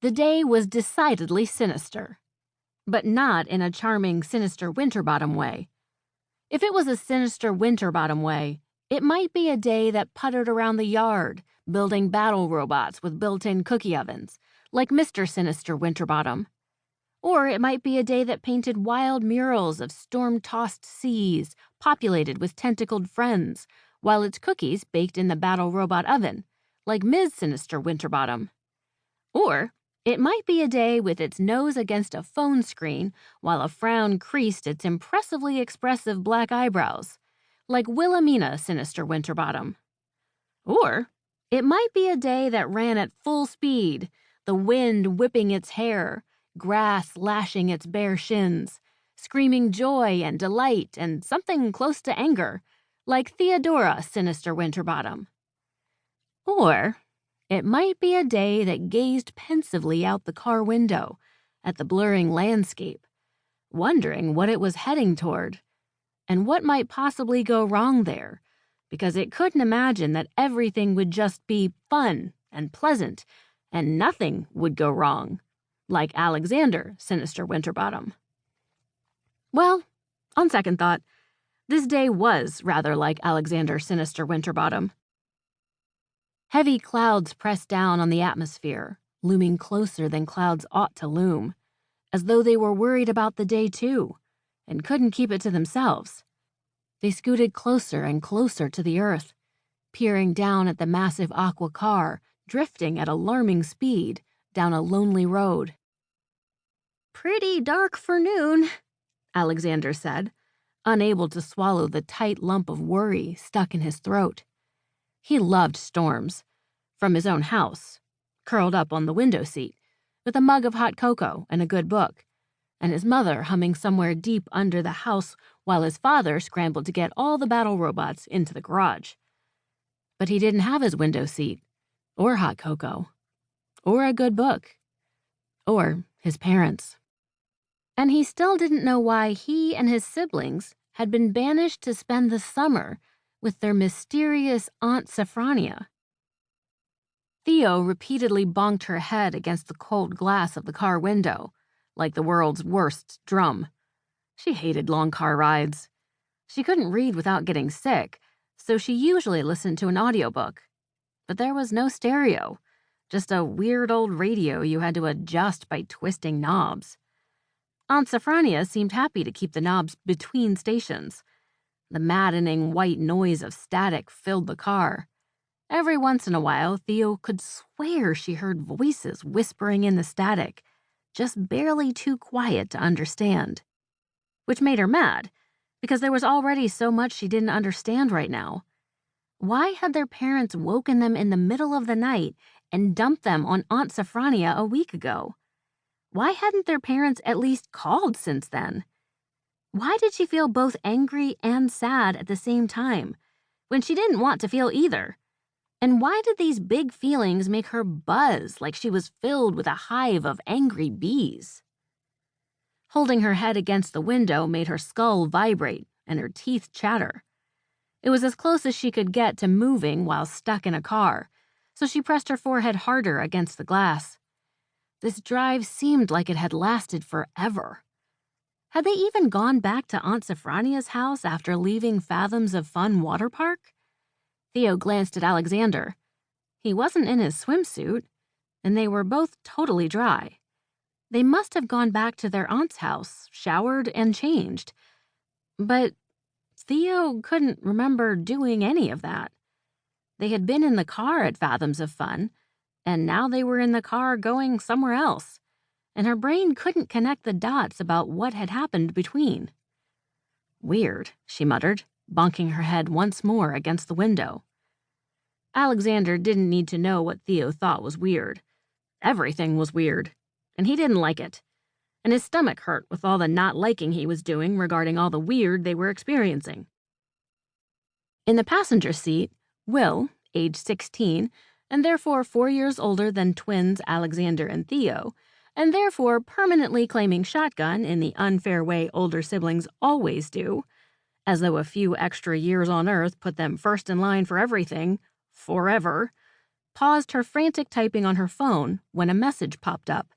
The day was decidedly sinister, but not in a charming Sinister-Winterbottom way. If it was a Sinister-Winterbottom way, it might be a day that puttered around the yard, building battle robots with built-in cookie ovens, like Mr. Sinister-Winterbottom. Or it might be a day that painted wild murals of storm-tossed seas, populated with tentacled friends, while its cookies baked in the battle robot oven, like Ms. Sinister-Winterbottom. Or it might be a day with its nose against a phone screen while a frown creased its impressively expressive black eyebrows, like Wilhelmina Sinister-Winterbottom. Or it might be a day that ran at full speed, the wind whipping its hair, grass lashing its bare shins, screaming joy and delight and something close to anger, like Theodora Sinister-Winterbottom. Or it might be a day that gazed pensively out the car window at the blurring landscape, wondering what it was heading toward and what might possibly go wrong there, because it couldn't imagine that everything would just be fun and pleasant and nothing would go wrong, like Alexander Sinister-Winterbottom. Well, on second thought, this day was rather like Alexander Sinister-Winterbottom. Heavy clouds pressed down on the atmosphere, looming closer than clouds ought to loom, as though they were worried about the day too, and couldn't keep it to themselves. They scooted closer and closer to the earth, peering down at the massive aqua car, drifting at alarming speed down a lonely road. "Pretty dark for noon," Alexander said, unable to swallow the tight lump of worry stuck in his throat. He loved storms, from his own house, curled up on the window seat, with a mug of hot cocoa and a good book, and his mother humming somewhere deep under the house while his father scrambled to get all the battle robots into the garage. But he didn't have his window seat, or hot cocoa, or a good book, or his parents. And he still didn't know why he and his siblings had been banished to spend the summer with their mysterious Aunt Sophronia. Theo repeatedly bonked her head against the cold glass of the car window, like the world's worst drum. She hated long car rides. She couldn't read without getting sick, so she usually listened to an audiobook. But there was no stereo, just a weird old radio you had to adjust by twisting knobs. Aunt Sophronia seemed happy to keep the knobs between stations. The maddening white noise of static filled the car. Every once in a while, Theo could swear she heard voices whispering in the static, just barely too quiet to understand. Which made her mad, because there was already so much she didn't understand right now. Why had their parents woken them in the middle of the night and dumped them on Aunt Sophronia a week ago? Why hadn't their parents at least called since then? Why did she feel both angry and sad at the same time, when she didn't want to feel either? And why did these big feelings make her buzz like she was filled with a hive of angry bees? Holding her head against the window made her skull vibrate and her teeth chatter. It was as close as she could get to moving while stuck in a car, so she pressed her forehead harder against the glass. This drive seemed like it had lasted forever. Had they even gone back to Aunt Sophronia's house after leaving Fathoms of Fun water park? Theo glanced at Alexander. He wasn't in his swimsuit, and they were both totally dry. They must have gone back to their aunt's house, showered and changed. But Theo couldn't remember doing any of that. They had been in the car at Fathoms of Fun, and now they were in the car going somewhere else, and her brain couldn't connect the dots about what had happened between. "Weird," she muttered, bonking her head once more against the window. Alexander didn't need to know what Theo thought was weird. Everything was weird, and he didn't like it. And his stomach hurt with all the not liking he was doing regarding all the weird they were experiencing. In the passenger seat, Will, age 16, and therefore 4 years older than twins Alexander and Theo, and therefore permanently claiming shotgun in the unfair way older siblings always do, as though a few extra years on Earth put them first in line for everything, forever, paused her frantic typing on her phone when a message popped up.